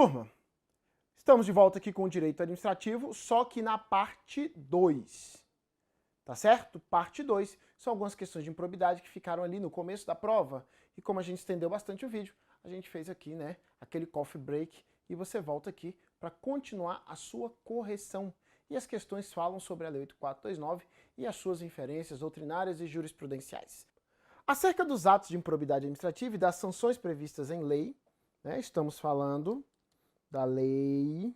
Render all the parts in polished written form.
Turma, estamos de volta aqui com o direito administrativo, só que na parte 2, tá certo? Parte 2 são algumas questões de improbidade que ficaram ali no começo da prova e como a gente estendeu bastante o vídeo, a gente fez aqui, né, aquele coffee break e você volta aqui para continuar a sua correção. E as questões falam sobre a Lei 8429 e as suas inferências doutrinárias e jurisprudenciais. Acerca dos atos de improbidade administrativa e das sanções previstas em lei, né, estamos falando da lei,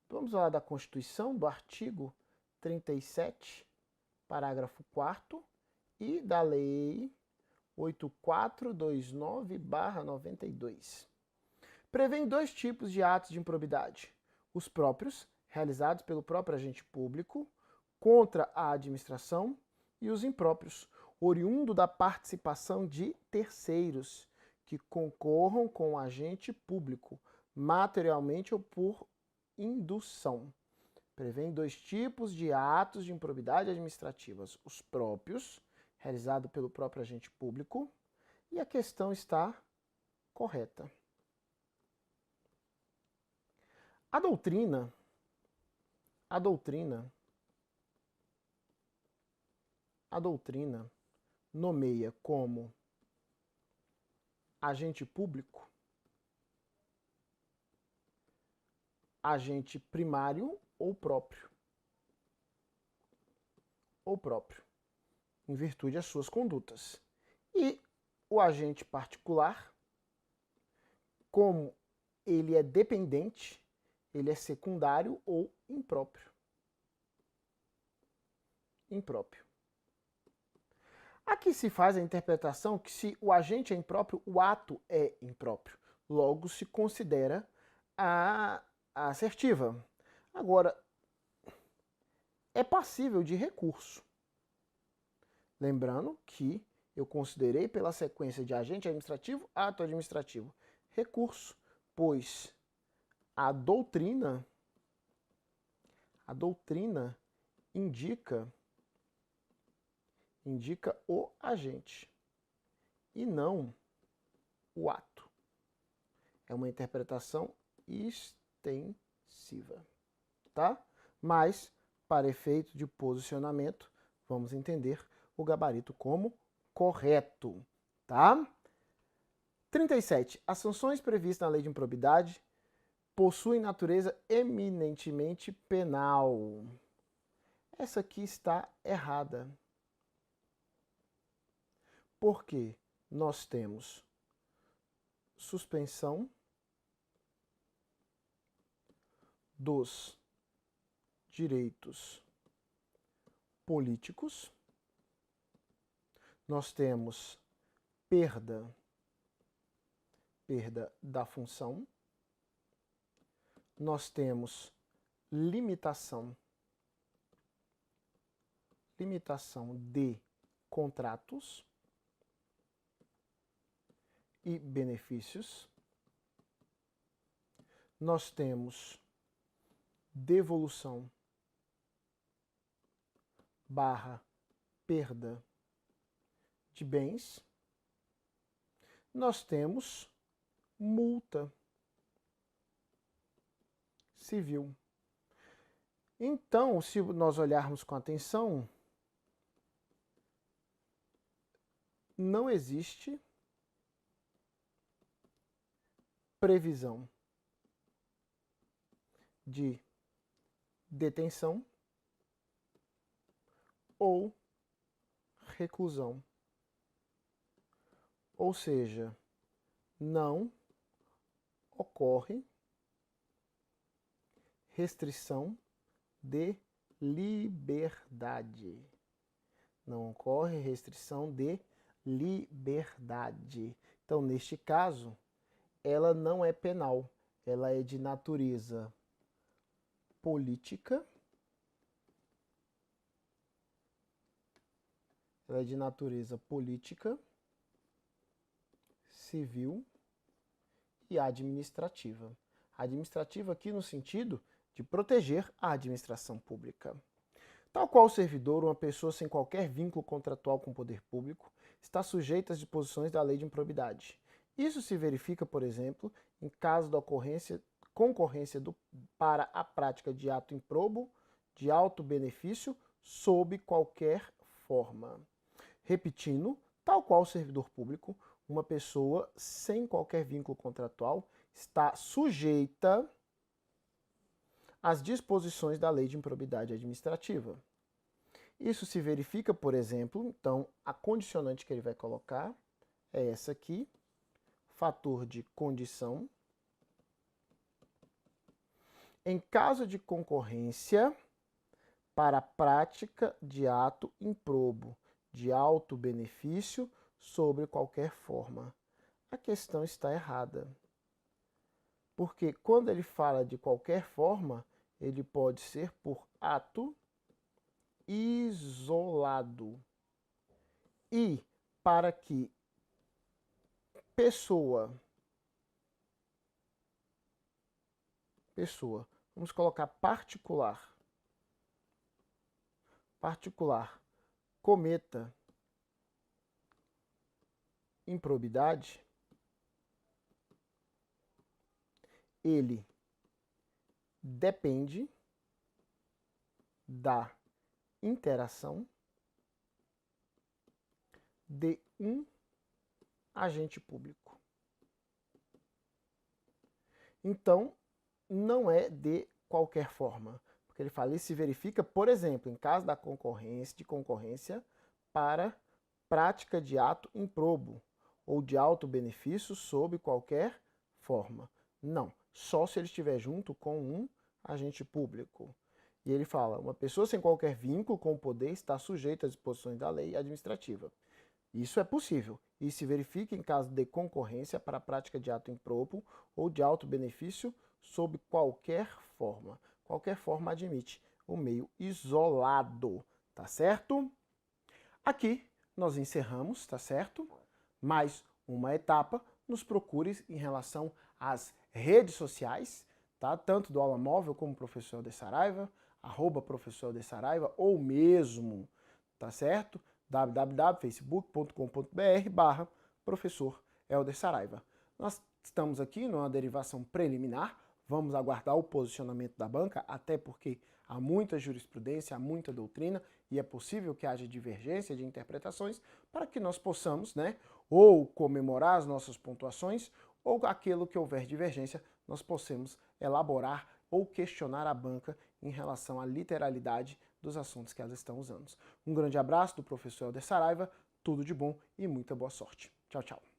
vamos falar da Constituição, do artigo 37, parágrafo 4º, e da lei 8429/92. Prevêem dois tipos de atos de improbidade: os próprios, realizados pelo próprio agente público, contra a administração, e os impróprios, oriundo da participação de terceiros, que concorram com o agente público, materialmente ou por indução. Prevêem dois tipos de atos de improbidade administrativas: os próprios, realizado pelo próprio agente público, e a questão está correta. A doutrina nomeia como agente público agente primário ou próprio, em virtude das suas condutas. E o agente particular, como ele é dependente, ele é secundário ou impróprio. Aqui se faz a interpretação que se o agente é impróprio, o ato é impróprio. Logo se considera a assertiva. Agora, é passível de recurso. Lembrando que eu considerei pela sequência de agente administrativo, ato administrativo, recurso, pois a doutrina indica o agente e não o ato. É uma interpretação extensiva, tá? Mas, para efeito de posicionamento, vamos entender o gabarito como correto, tá? 37. As sanções previstas na lei de improbidade possuem natureza eminentemente penal. Essa aqui está errada. Porque nós temos suspensão dos direitos políticos, nós temos perda da função, nós temos limitação de contratos e benefícios, nós temos devolução / perda de bens, nós temos multa civil. Então, se nós olharmos com atenção, não existe previsão de detenção ou reclusão. Ou seja, não ocorre restrição de liberdade. Não ocorre restrição de liberdade. Então, neste caso, ela não é penal, ela é de natureza política, civil e administrativa. Administrativa aqui no sentido de proteger a administração pública. Tal qual o servidor, uma pessoa sem qualquer vínculo contratual com o poder público, está sujeita às disposições da lei de improbidade, Isso se verifica, por exemplo, em caso da concorrência para a prática de ato improbo, de alto benefício, sob qualquer forma. Repetindo, tal qual o servidor público, uma pessoa sem qualquer vínculo contratual está sujeita às disposições da Lei de Improbidade Administrativa. Isso se verifica, por exemplo, então, a condicionante que ele vai colocar é essa aqui, fator de condição. Em caso de concorrência para a prática de ato improbo, de alto benefício, sobre qualquer forma. A questão está errada. Porque quando ele fala de qualquer forma, ele pode ser por ato isolado. E para que pessoa, vamos colocar particular, cometa improbidade, ele depende da interação de um agente público. Então, não é de qualquer forma, porque ele fala, isso se verifica, por exemplo, em caso da concorrência para prática de ato improbo ou de alto benefício sob qualquer forma. Não, só se ele estiver junto com um agente público. E ele fala, uma pessoa sem qualquer vínculo com o poder está sujeita às disposições da lei administrativa. Isso é possível e se verifica em caso de concorrência para a prática de ato improbo ou de alto benefício sob qualquer forma. Qualquer forma admite o meio isolado, tá certo? Aqui nós encerramos, tá certo? Mais uma etapa, nos procure em relação às redes sociais, tá? Tanto do Aula Móvel como Professor Helder Saraiva, @Professor Helder Saraiva, ou mesmo, tá certo? www.facebook.com.br/Professor Helder Saraiva. Nós estamos aqui numa derivação preliminar, vamos aguardar o posicionamento da banca, até porque há muita jurisprudência, há muita doutrina, e é possível que haja divergência de interpretações para que nós possamos, ou comemorar as nossas pontuações, ou aquilo que houver divergência, nós possamos elaborar ou questionar a banca em relação à literalidade dos assuntos que elas estão usando. Um grande abraço do professor Helder Saraiva, tudo de bom e muita boa sorte. Tchau, tchau.